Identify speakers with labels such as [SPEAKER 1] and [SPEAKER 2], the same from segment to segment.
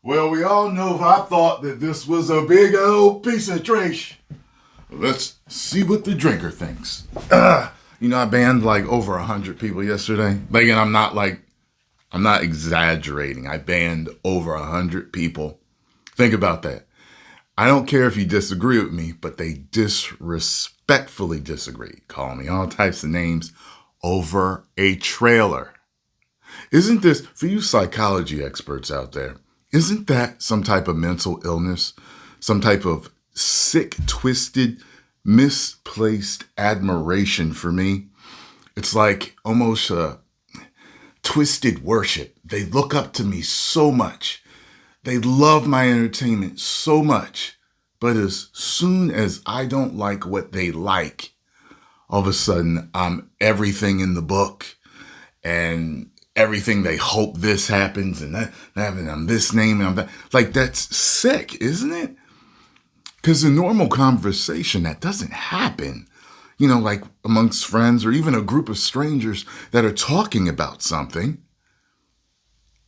[SPEAKER 1] Well, we all know I thought that this was a big old piece of trash. Let's see what the drinker thinks. I banned like over 100 people yesterday. And I'm not exaggerating. I banned over 100 people. Think about that. I don't care if you disagree with me, but they disrespectfully disagree. Call me all types of names over a trailer. Isn't this, for you psychology experts out there, isn't that some type of mental illness? Some type of sick, twisted, misplaced admiration for me? It's like almost a twisted worship. They look up to me so much. They love my entertainment so much. But as soon as I don't like what they like, all of a sudden I'm everything in the book and everything they hope this happens and that happens. I'm this name and I'm that. Like, that's sick, isn't it? Because in normal conversation, that doesn't happen. Like amongst friends or even a group of strangers that are talking about something.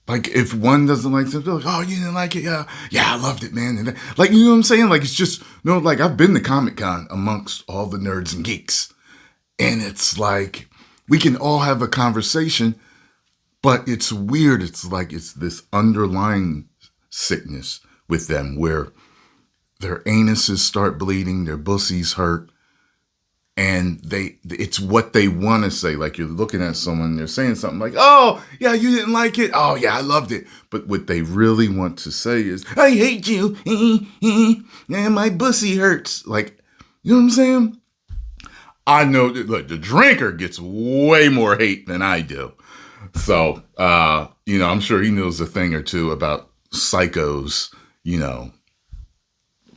[SPEAKER 1] Like if one doesn't like something, like, oh, you didn't like it? Yeah, I loved it, man. And like, you know what I'm saying? Like, it's just, like I've been to Comic-Con amongst all the nerds and geeks. And it's like, we can all have a conversation, but it's weird. It's like, it's this underlying sickness with them where their anuses start bleeding, their pussies hurt. And it's what they want to say. Like you're looking at someone, they're saying something like, oh, yeah, you didn't like it. Oh, yeah, I loved it. But what they really want to say is, I hate you. And my pussy hurts. Like, you know what I'm saying? I know that, look, the drinker gets way more hate than I do. So, I'm sure he knows a thing or two about psychos,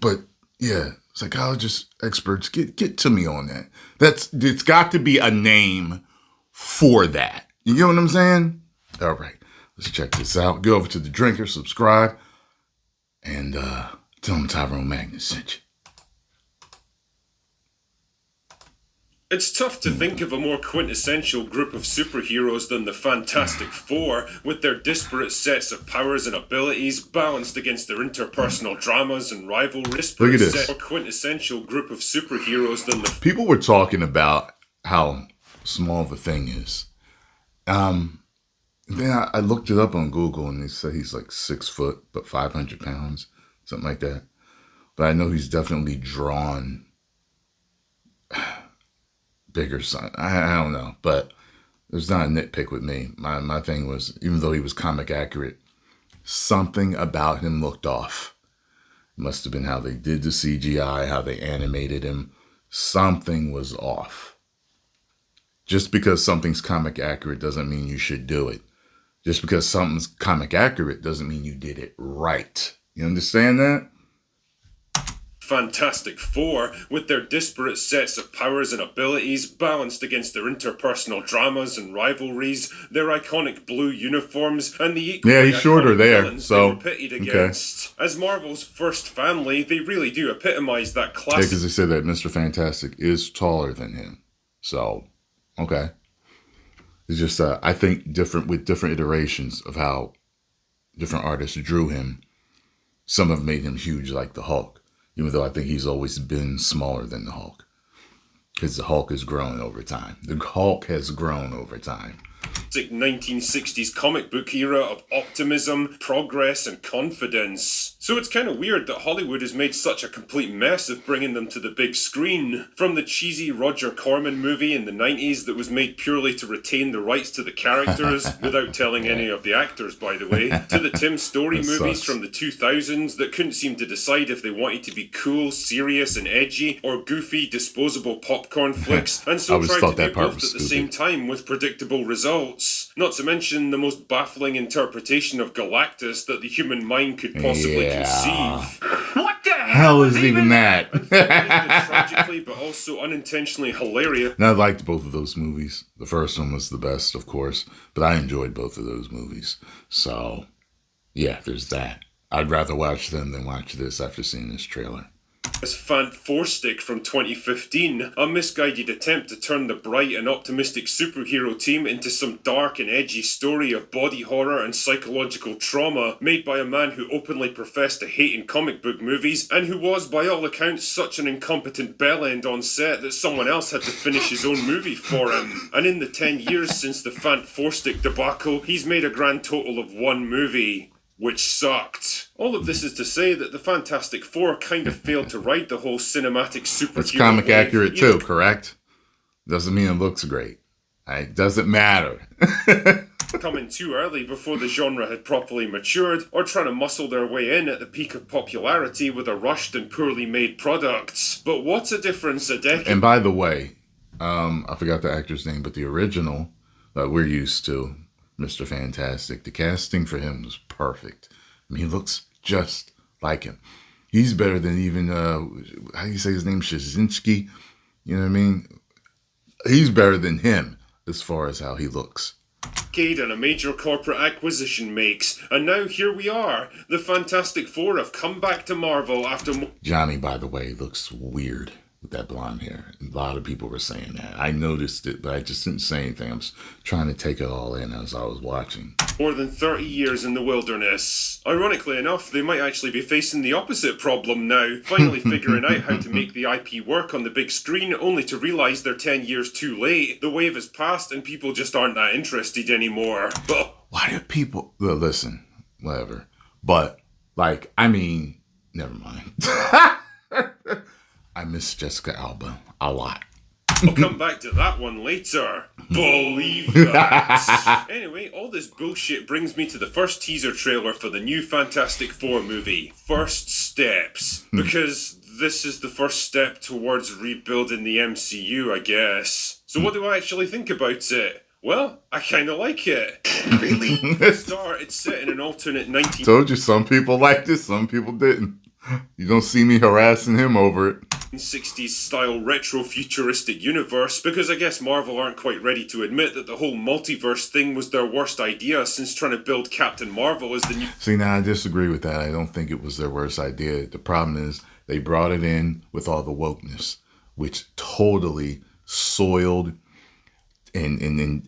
[SPEAKER 1] But, yeah. Psychologist experts, get to me on that. It's got to be a name for that. You get what I'm saying? All right, let's check this out. Go over to the drinker, subscribe, and tell them Tyrone Magnus sent you.
[SPEAKER 2] It's tough to think of a more quintessential group of superheroes than the Fantastic Four, with their disparate sets of powers and abilities balanced against their interpersonal dramas and rivalries.
[SPEAKER 1] Look at this.
[SPEAKER 2] A quintessential group of superheroes than the...
[SPEAKER 1] People were talking about how small the Thing is. Then I looked it up on Google and they said he's like 6 foot, but 500 pounds, something like that. But I know he's definitely drawn... bigger son. I don't know, but there's not a nitpick with me. My thing was, even though he was comic accurate, something about him looked off. It must have been how they did the CGI, how they animated him. Something was off. Just because something's comic accurate doesn't mean you should do it. Just because something's comic accurate doesn't mean you did it right. You understand that?
[SPEAKER 2] Fantastic Four, with their disparate sets of powers and abilities balanced against their interpersonal dramas and rivalries, their iconic blue uniforms, and the equally
[SPEAKER 1] he's shorter there, so
[SPEAKER 2] they were pitted against. Okay. As Marvel's first family, they really do epitomize that classic.
[SPEAKER 1] Yeah, because they said that Mr. Fantastic is taller than him. So, okay. It's just, I think, with different iterations of how different artists drew him, some have made him huge like the Hulk. Even though I think he's always been smaller than the Hulk. Because the Hulk has grown over time. The Hulk has grown over time.
[SPEAKER 2] 1960s comic book era of optimism, progress, and confidence. So it's kind of weird that Hollywood has made such a complete mess of bringing them to the big screen. From the cheesy Roger Corman movie in the 90s that was made purely to retain the rights to the characters, without telling any of the actors, by the way, to the Tim Story movies from the 2000s that couldn't seem to decide if they wanted to be cool, serious, and edgy, or goofy, disposable popcorn flicks, and so tried to do both at the same time with predictable results. Not to mention the most baffling interpretation of Galactus that the human mind could possibly conceive.
[SPEAKER 3] What the hell is even that?
[SPEAKER 2] Tragically, but also unintentionally hilarious.
[SPEAKER 1] And I liked both of those movies. The first one was the best, of course, but I enjoyed both of those movies. So, yeah, there's that. I'd rather watch them than watch this after seeing this trailer.
[SPEAKER 2] As Fant Four Stick from 2015, a misguided attempt to turn the bright and optimistic superhero team into some dark and edgy story of body horror and psychological trauma made by a man who openly professed to hate in comic book movies and who was, by all accounts, such an incompetent bellend on set that someone else had to finish his own movie for him. And in the 10 years since the Fant Four Stick debacle, he's made a grand total of one movie, which sucked. All of this is to say that the Fantastic Four kind of failed to ride the whole cinematic superhero
[SPEAKER 1] It's comic
[SPEAKER 2] wave.
[SPEAKER 1] accurate too, correct? Doesn't mean it looks great. It doesn't matter.
[SPEAKER 2] Coming too early before the genre had properly matured, or trying to muscle their way in at the peak of popularity with a rushed and poorly made product. But what's a difference a decade...
[SPEAKER 1] And by the way, I forgot the actor's name, but the original that we're used to, Mr. Fantastic, the casting for him was perfect. I mean, he looks just like him. He's better than even, how do you say his name, Shazinski? You know what I mean? He's better than him as far as how he looks.
[SPEAKER 2] And a major corporate acquisition makes. And now here we are. The Fantastic Four have come back to Marvel after...
[SPEAKER 1] Johnny, by the way, looks weird with that blonde hair. A lot of people were saying that. I noticed it, but I just didn't say anything. I was trying to take it all in as I was watching.
[SPEAKER 2] More than 30 years in the wilderness. Ironically enough, they might actually be facing the opposite problem now, finally figuring out how to make the IP work on the big screen, only to realise they're 10 years too late. The wave has passed and people just aren't that interested anymore. But
[SPEAKER 1] why do people... Well, listen, whatever. But, like, I mean, never mind. I miss Jessica Alba a lot.
[SPEAKER 2] I'll come back to that one later. Believe that. Anyway, all this bullshit brings me to the first teaser trailer for the new Fantastic Four movie, First Steps. Because this is the first step towards rebuilding the MCU, I guess. So what do I actually think about it? Well, I kind of like it. Really? For a start, it's set in an alternate 19...
[SPEAKER 1] Told you, some people liked it, some people didn't. You don't see me harassing him over it.
[SPEAKER 2] 60s style retro futuristic universe, because I guess Marvel aren't quite ready to admit that the whole multiverse thing was their worst idea since trying to build Captain Marvel as the new...
[SPEAKER 1] See, now I disagree with that. I don't think it was their worst idea. The problem is they brought it in with all the wokeness, which totally soiled and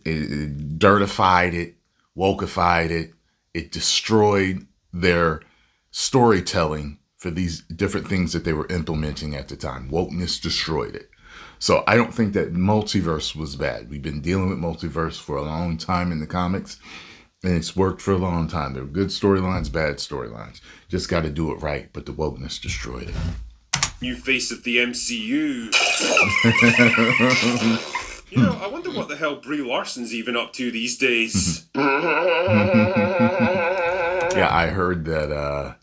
[SPEAKER 1] it dirtified it, wokeified it. It destroyed their storytelling for these different things that they were implementing at the time. Wokeness destroyed it. So I don't think that multiverse was bad. We've been dealing with multiverse for a long time in the comics, and it's worked for a long time. There are good storylines, bad storylines. Just got to do it right, but the wokeness destroyed it.
[SPEAKER 2] New face of the MCU. You know, I wonder what the hell Brie Larson's even up to these days.
[SPEAKER 1] Yeah, I heard that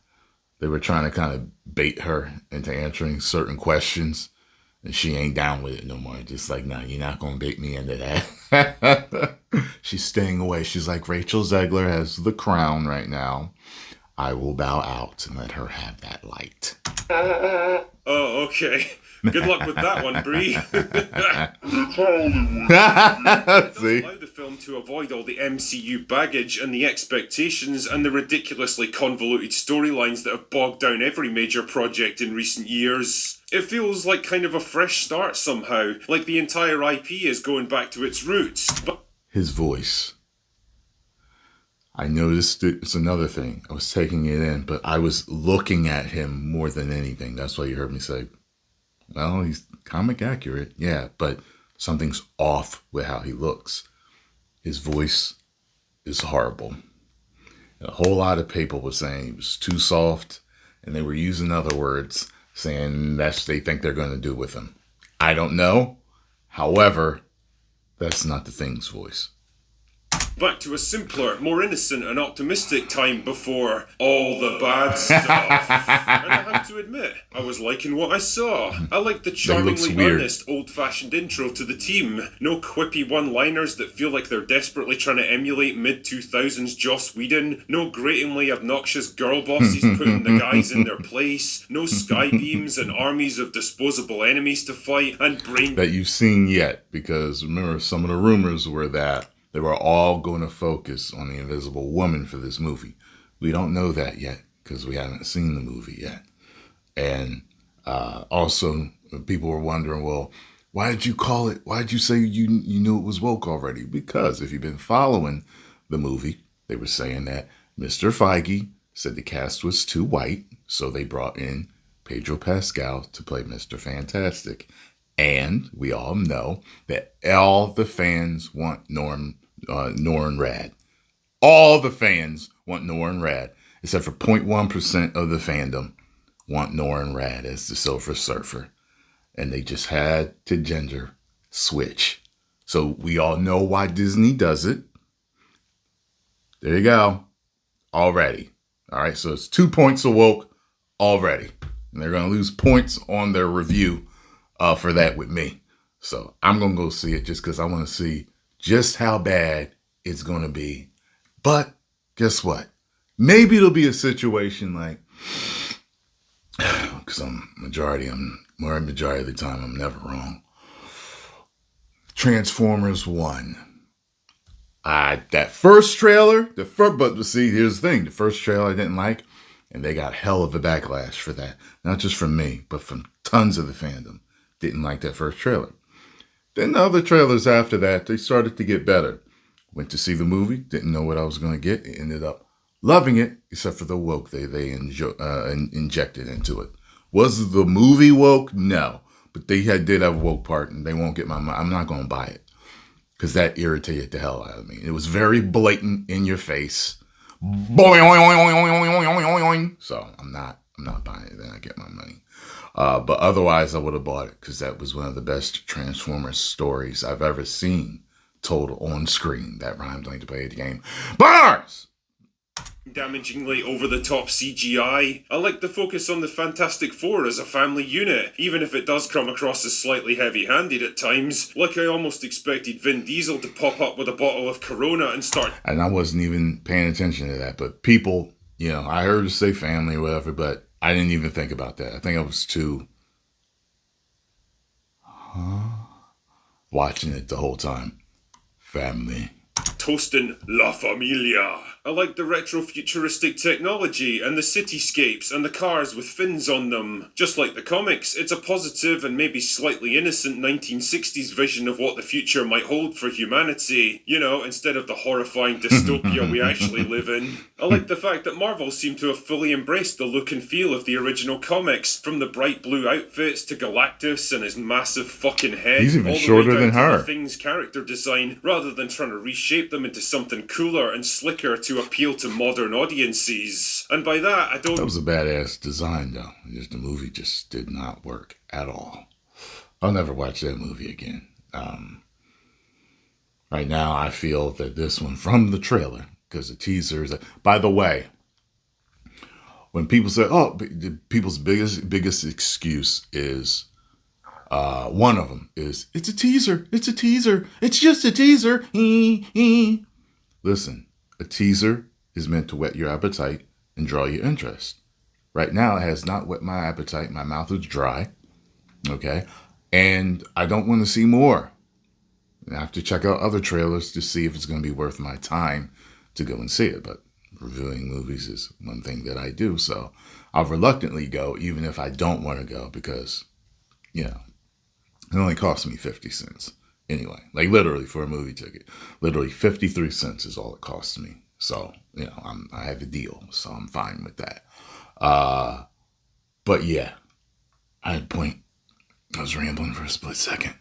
[SPEAKER 1] they were trying to kind of bait her into answering certain questions, and she ain't down with it no more. Just like, no, you're not going to bait me into that. She's staying away. She's like, Rachel Zegler has the crown right now. I will bow out and let her have that light.
[SPEAKER 2] Oh, okay. Good luck with that one, Brie.
[SPEAKER 1] See?
[SPEAKER 2] Allow the film to avoid all the MCU baggage and the expectations and the ridiculously convoluted storylines that have bogged down every major project in recent years. It feels like kind of a fresh start somehow, like the entire IP is going back to its roots. But
[SPEAKER 1] his voice. I noticed it. It's another thing. I was taking it in, but I was looking at him more than anything. That's why you heard me say, well, he's comic accurate. Yeah, but something's off with how he looks. His voice is horrible. A whole lot of people were saying he was too soft, and they were using other words, saying that's they think they're going to do with him. I don't know. However, that's not the Thing's voice.
[SPEAKER 2] Back to a simpler, more innocent and optimistic time before all the bad stuff. And I have to admit, I was liking what I saw. I liked the charmingly earnest, old-fashioned intro to the team. No quippy one-liners that feel like they're desperately trying to emulate mid-2000s Joss Whedon. No gratingly obnoxious girl bosses putting the guys in their place. No sky beams and armies of disposable enemies to fight. And brain...
[SPEAKER 1] that you've seen yet, because remember, some of the rumors were that they were all going to focus on the Invisible Woman for this movie. We don't know that yet because we haven't seen the movie yet. And Also, people were wondering, well, why did you call it? Why did you say you knew it was woke already? Because if you've been following the movie, they were saying that Mr. Feige said the cast was too white, so they brought in Pedro Pascal to play Mr. Fantastic. And we all know that all the fans want Norrin Rad. All the fans want Norrin Rad, except for 0.1% of the fandom want Norrin Rad as the Silver Surfer. And they just had to gender switch. So we all know why Disney does it. There you go. Already. All right, so it's 2 points of woke already. And they're going to lose points on their review for that with me. So I'm going to go see it just because I want to see just how bad it's going to be. But guess what? Maybe it'll be a situation like, because majority of the time, I'm never wrong. Transformers 1. That first trailer, but see, here's the thing. The first trailer I didn't like, and they got hell of a backlash for that. Not just from me, but from tons of the fandom. Didn't like that first trailer. Then the other trailers after that, they started to get better. Went to see the movie, didn't know what I was going to get. Ended up loving it, except for the woke they injected into it. Was the movie woke? No. But they did have a woke part, and they won't get my money. I'm not going to buy it. Because that irritated the hell out of me. It was very blatant, in your face. So I'm not buying it. Then I get my money. But otherwise, I would have bought it because that was one of the best Transformers stories I've ever seen told on screen. That rhymes like to play the game. Bars!
[SPEAKER 2] Damagingly over-the-top CGI. I like the focus on the Fantastic Four as a family unit, even if it does come across as slightly heavy-handed at times. Like I almost expected Vin Diesel to pop up with a bottle of Corona and start...
[SPEAKER 1] And I wasn't even paying attention to that, but people, I heard her say family or whatever, but I didn't even think about that. I think I was too... watching it the whole time. Family.
[SPEAKER 2] Toasting La Familia. I like the retro-futuristic technology and the cityscapes and the cars with fins on them. Just like the comics, it's a positive and maybe slightly innocent 1960s vision of what the future might hold for humanity. Instead of the horrifying dystopia we actually live in. I like the fact that Marvel seemed to have fully embraced the look and feel of the original comics, from the bright blue outfits to Galactus and his massive fucking head.
[SPEAKER 1] He's even shorter than her.
[SPEAKER 2] The Thing's character design, rather than trying to reshape them into something cooler and slicker to appeal to modern audiences. And by that,
[SPEAKER 1] That was a badass design, though. The movie just did not work at all. I'll never watch that movie again. Right now, I feel that this one, from the trailer, because the teaser is... By the way, when people say, people's biggest excuse is... one of them is, it's a teaser, it's just a teaser. Listen, a teaser is meant to whet your appetite and draw your interest. Right now, it has not whet my appetite. My mouth is dry, okay? And I don't want to see more. I have to check out other trailers to see if it's going to be worth my time to go and see it. But reviewing movies is one thing that I do, so I'll reluctantly go, even if I don't want to go, because, it only cost me 50 cents. Anyway, like literally for a movie ticket, literally 53 cents is all it costs me. So, I have a deal, so I'm fine with that. But yeah, I had a point. I was rambling for a split second.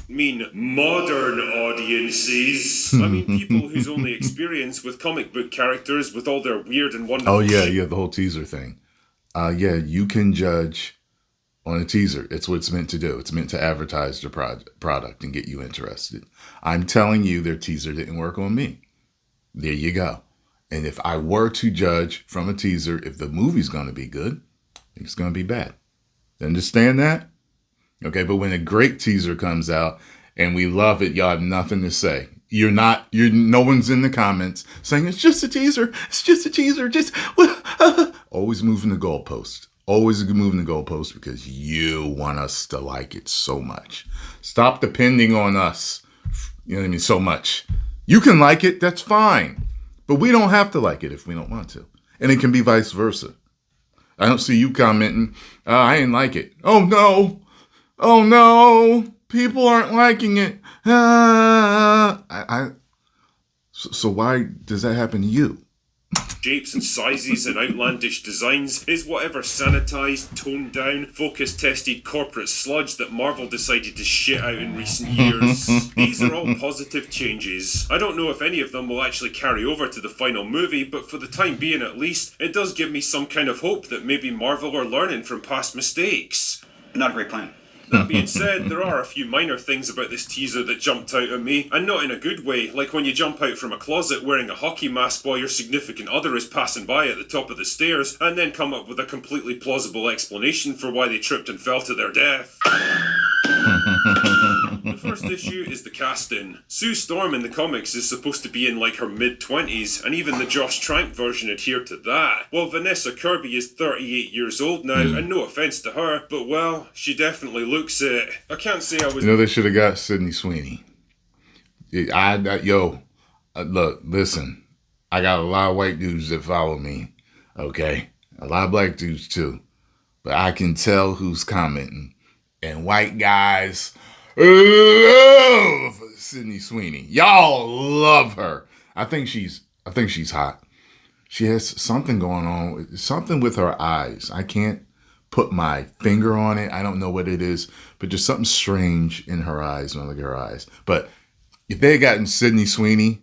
[SPEAKER 2] Modern audiences. I mean people whose only experience with comic book characters with all their weird and wonderful...
[SPEAKER 1] Oh yeah, the whole teaser thing. You can judge on a teaser. It's what it's meant to do. It's meant to advertise the product and get you interested. I'm telling you, their teaser didn't work on me. There you go. And if I were to judge from a teaser, if the movie's going to be good, I think it's going to be bad. Understand that? Okay, but when a great teaser comes out and we love it, y'all have nothing to say. No one's in the comments saying, it's just a teaser, always moving the goalpost. Always moving the goalpost because you want us to like it so much. Stop depending on us, so much. You can like it, that's fine. But we don't have to like it if we don't want to. And it can be vice versa. I don't see you commenting, I didn't like it. Oh no, people aren't liking it. So why does that happen to you?
[SPEAKER 2] Shapes and sizes and outlandish designs is whatever sanitized, toned down, focus tested corporate sludge that Marvel decided to shit out in recent years. These are all positive changes. I don't know if any of them will actually carry over to the final movie, but for the time being at least, it does give me some kind of hope that maybe Marvel are learning from past mistakes.
[SPEAKER 4] Not a great plan.
[SPEAKER 2] That being said, there are a few minor things about this teaser that jumped out at me, and not in a good way, like when you jump out from a closet wearing a hockey mask while your significant other is passing by at the top of the stairs, and then come up with a completely plausible explanation for why they tripped and fell to their death. The first issue is the casting. Sue Storm in the comics is supposed to be in like her mid-20s, and even the Josh Trank version adhered to that. While Vanessa Kirby is 38 years old now, and no offense to her, but well, she definitely looks it. I can't say I was...
[SPEAKER 1] You know, they should have got Sydney Sweeney. Look, listen, I got a lot of white dudes that follow me, okay? A lot of black dudes too. But I can tell who's commenting. And white guys love Sydney Sweeney. Y'all love her. I think she's hot. She has something going on, something with her eyes. I can't put my finger on it. I don't know what it is, but there's something strange in her eyes when I look at her eyes. But if they had gotten Sydney Sweeney,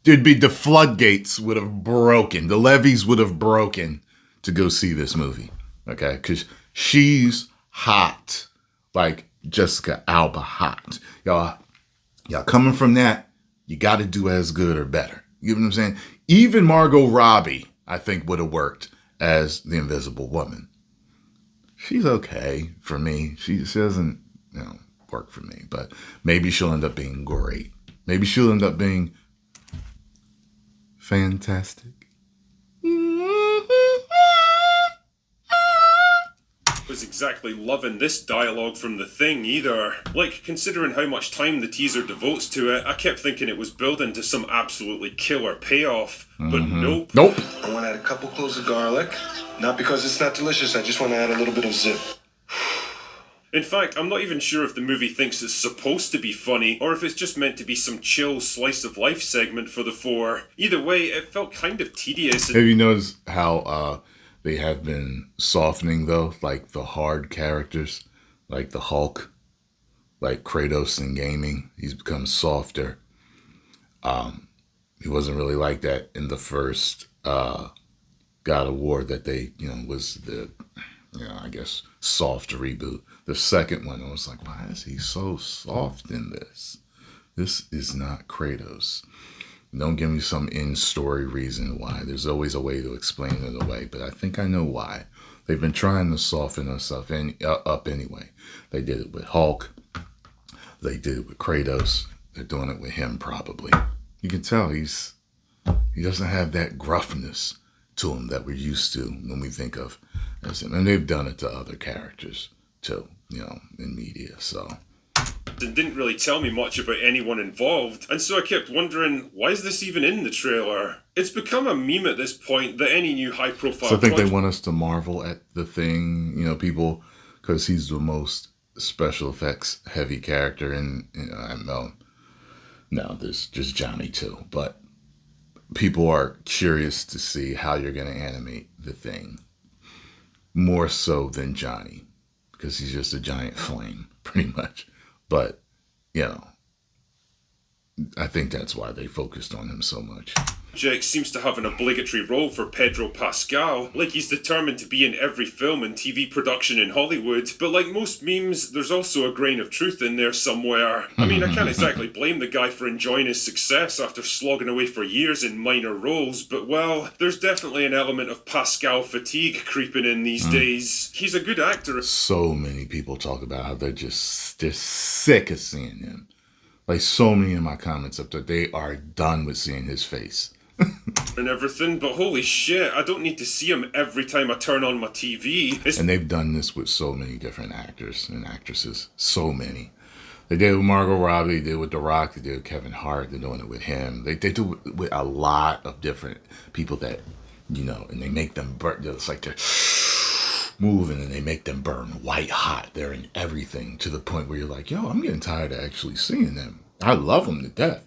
[SPEAKER 1] the floodgates would have broken. The levees would have broken to go see this movie. Okay? Because she's hot. Like Jessica Alba hot. Y'all coming from that, you got to do as good or better. You know what I'm saying? Even Margot Robbie, I think, would have worked as the Invisible Woman. She's okay for me. She doesn't, work for me. But maybe she'll end up being great. Maybe she'll end up being fantastic.
[SPEAKER 2] Was exactly loving this dialogue from The Thing either. Like, considering how much time the teaser devotes to it, I kept thinking it was building to some absolutely killer payoff. But nope.
[SPEAKER 5] I want to add a couple cloves of garlic. Not because it's not delicious, I just want to add a little bit of zip.
[SPEAKER 2] In fact, I'm not even sure if the movie thinks it's supposed to be funny, or if it's just meant to be some chill slice of life segment for the four. Either way, it felt kind of tedious.
[SPEAKER 1] Have you noticed how they have been softening, though? Like the hard characters, like the Hulk, like Kratos in gaming. He's become softer. He wasn't really like that in the first God of War that they, was the, I guess, soft reboot. The second one, I was like, why is he so soft in this? This is not Kratos. Don't give me some in-story reason why. There's always a way to explain it away, but I think I know why. They've been trying to soften us up anyway. They did it with Hulk. They did it with Kratos. They're doing it with him probably. You can tell he doesn't have that gruffness to him that we're used to when we think of as him. And they've done it to other characters too, in media, so...
[SPEAKER 2] And didn't really tell me much about anyone involved, and so I kept wondering, why is this even in the trailer? It's become a meme at this point that any new high-profile...
[SPEAKER 1] So I think they want us to marvel at the Thing, people, because he's the most special effects heavy character in I know. No, there's just Johnny too, but people are curious to see how you're going to animate the Thing, more so than Johnny, because he's just a giant flame, pretty much. But, I think that's why they focused on him so much.
[SPEAKER 2] Jack seems to have an obligatory role for Pedro Pascal, like he's determined to be in every film and TV production in Hollywood, but like most memes, there's also a grain of truth in there somewhere. I mean, I can't exactly blame the guy for enjoying his success after slogging away for years in minor roles, but well, there's definitely an element of Pascal fatigue creeping in these days. He's a good actor.
[SPEAKER 1] So many people talk about how they're sick of seeing him. Like so many in my comments up there, they are done with seeing his face.
[SPEAKER 2] And everything, but holy shit, I don't need to see him every time I turn on my TV.
[SPEAKER 1] And they've done this with so many different actors and actresses. So many. They did it with Margot Robbie, they did it with The Rock, they did it with Kevin Hart, they're doing it with him. They do it with a lot of different people that and they make them burn. It's like they're moving and they make them burn white hot. They're in everything to the point where you're like, yo, I'm getting tired of actually seeing them. I love them to death.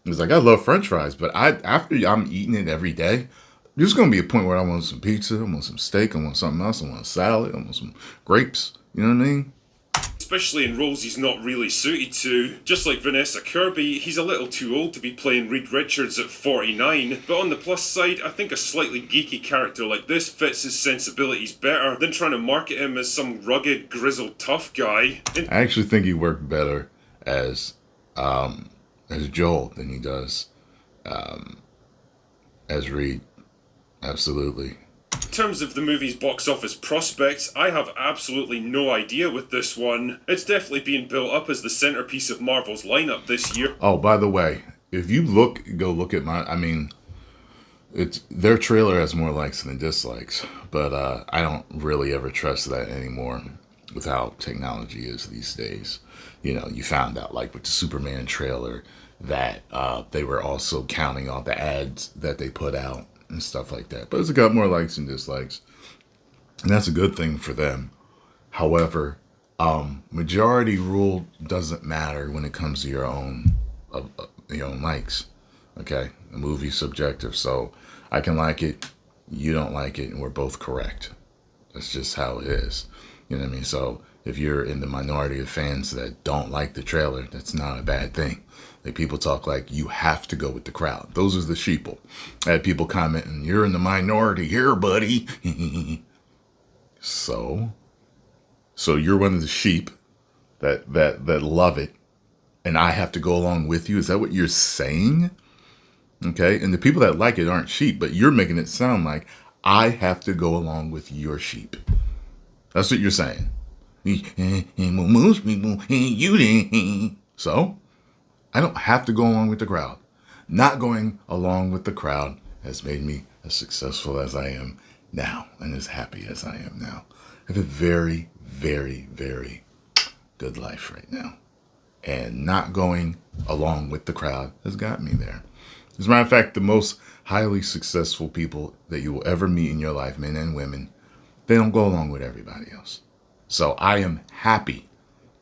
[SPEAKER 1] It's like, I love French fries, but after I'm eating it every day, there's going to be a point where I want some pizza, I want some steak, I want something else, I want a salad, I want some grapes. You know what I mean?
[SPEAKER 2] Especially in roles he's not really suited to. Just like Vanessa Kirby, he's a little too old to be playing Reed Richards at 49, but on the plus side, I think a slightly geeky character like this fits his sensibilities better than trying to market him as some rugged, grizzled, tough guy.
[SPEAKER 1] I actually think he worked better as Joel than he does as Reed. Absolutely.
[SPEAKER 2] In terms of the movie's box office prospects, I have absolutely no idea with this one. It's definitely being built up as the centerpiece of Marvel's lineup this year.
[SPEAKER 1] Oh, by the way, if you go look at it's their trailer has more likes than dislikes, but I don't really ever trust that anymore with how technology is these days. You found out like with the Superman trailer that they were also counting all the ads that they put out and stuff like that. But it's got more likes and dislikes, and that's a good thing for them. However, majority rule doesn't matter when it comes to your own likes. Okay, the movie's subjective, so I can like it, you don't like it, and we're both correct. That's just how it is. You know what I mean? So if you're in the minority of fans that don't like the trailer, that's not a bad thing. Like, people talk like you have to go with the crowd. Those are the sheeple. I had people commenting, you're in the minority here, buddy. So you're one of the sheep that love it, and I have to go along with you. Is that what you're saying? Okay, and the people that like it aren't sheep, but you're making it sound like I have to go along with your sheep. That's what you're saying. Most people, you didn't. So I don't have to go along with the crowd. Not going along with the crowd has made me as successful as I am now and as happy as I am now. I have a very, very, very good life right now. And not going along with the crowd has got me there. As a matter of fact, the most highly successful people that you will ever meet in your life, men and women, they don't go along with everybody else. So I am happy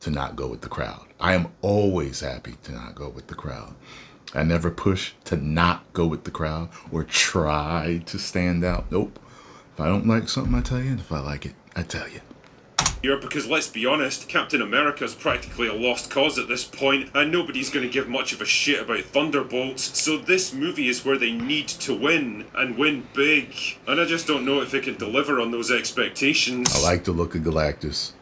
[SPEAKER 1] to not go with the crowd. I am always happy to not go with the crowd. I never push to not go with the crowd or try to stand out. Nope. If I don't like something, I tell you. And if I like it, I tell you.
[SPEAKER 2] Because let's be honest, Captain America's practically a lost cause at this point, and nobody's going to give much of a shit about Thunderbolts, so this movie is where they need to win, and win big. And I just don't know if it can deliver on those expectations.
[SPEAKER 1] I like the look of Galactus.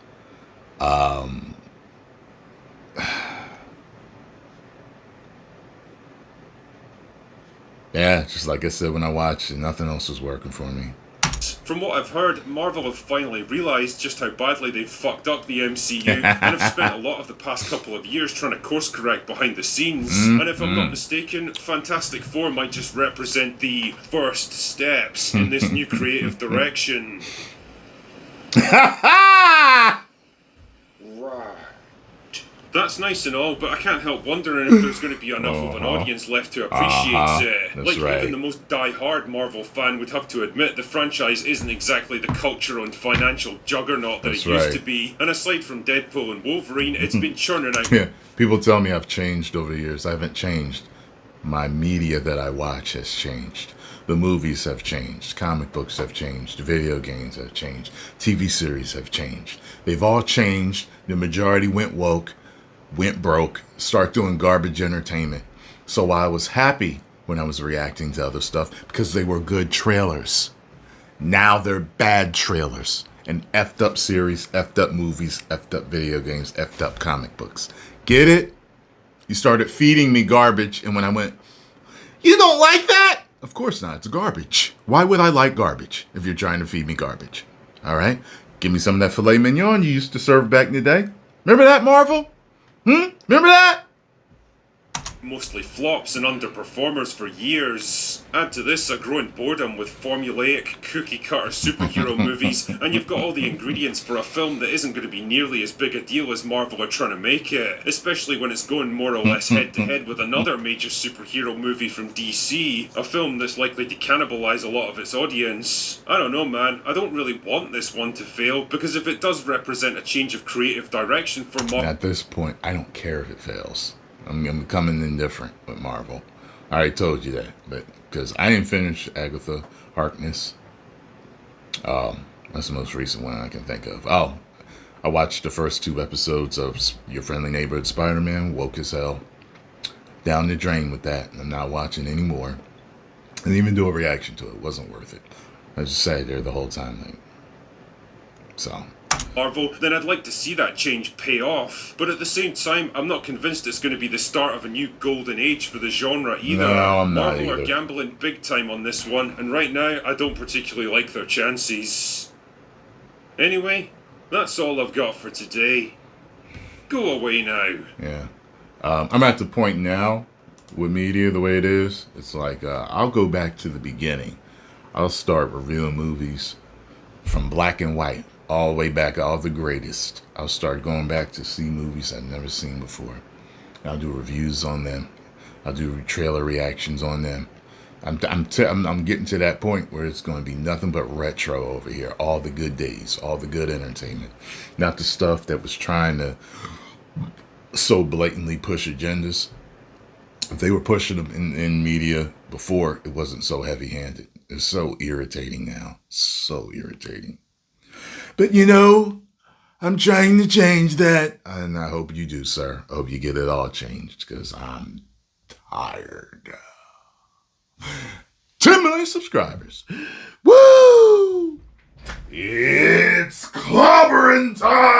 [SPEAKER 1] Yeah, just like I said when I watched it, nothing else was working for me.
[SPEAKER 2] From what I've heard, Marvel have finally realised just how badly they've fucked up the MCU and have spent a lot of the past couple of years trying to course correct behind the scenes. And if I'm not mistaken, Fantastic Four might just represent the first steps in this new creative direction.
[SPEAKER 5] Right.
[SPEAKER 2] That's nice and all, but I can't help wondering if there's going to be enough of an audience left to appreciate it.
[SPEAKER 1] That's right.
[SPEAKER 2] Even the most die-hard Marvel fan would have to admit the franchise isn't exactly the cultural and financial juggernaut that it used to be. And aside from Deadpool and Wolverine, it's been churning out.
[SPEAKER 1] Yeah, people tell me I've changed over the years. I haven't changed. My media that I watch has changed. The movies have changed. Comic books have changed. Video games have changed. TV series have changed. They've all changed. The majority went woke, went broke, start doing garbage entertainment. So I was happy when I was reacting to other stuff because they were good trailers. Now they're bad trailers and effed up series, effed up movies, effed up video games, effed up comic books. Get it? You started feeding me garbage, and when I went, you don't like that? Of course not. It's garbage. Why would I like garbage if you're trying to feed me garbage? All right? Give me some of that filet mignon you used to serve back in the day. Remember that, Marvel? Remember that?
[SPEAKER 2] mostly flops and underperformers for years. Add to this a growing boredom with formulaic, cookie-cutter superhero movies, and you've got all the ingredients for a film that isn't going to be nearly as big a deal as Marvel are trying to make it, especially when it's going more or less head-to-head with another major superhero movie from DC, a film that's likely to cannibalize a lot of its audience. I don't know, man. I don't really want this one to fail, because if it does represent a change of creative direction for Marvel...
[SPEAKER 1] At this point, I don't care if it fails. I'm becoming indifferent with Marvel. I already told you that, but because I didn't finish Agatha Harkness. That's the most recent one I can think of. Oh, I watched the first 2 episodes of Your Friendly Neighborhood Spider-Man, woke as hell. Down the drain with that, and I'm not watching anymore. I didn't even do a reaction to it. It wasn't worth it. I just sat there the whole time. Like, so...
[SPEAKER 2] Marvel, then I'd like to see that change pay off. But at the same time, I'm not convinced it's going to be the start of a new golden age for the genre either.
[SPEAKER 1] No, I'm not
[SPEAKER 2] Marvel
[SPEAKER 1] either.
[SPEAKER 2] are gambling big time on this one, and right now, I don't particularly like their chances. Anyway, that's all I've got for today. Go away now.
[SPEAKER 1] Yeah. I'm at the point now with media the way it is. It's like, I'll go back to the beginning. I'll start reviewing movies from black and white. All the way back, all the greatest. I'll start going back to see movies I've never seen before. I'll do reviews on them. I'll do trailer reactions on them. I'm getting to that point where it's going to be nothing but retro over here. All the good days, all the good entertainment. Not the stuff that was trying to so blatantly push agendas. If they were pushing them in media before, it wasn't so heavy-handed. It's so irritating now. So irritating. But you know, I'm trying to change that. And I hope you do, sir. I hope you get it all changed, because I'm tired. 10 million subscribers. Woo! It's clobbering time!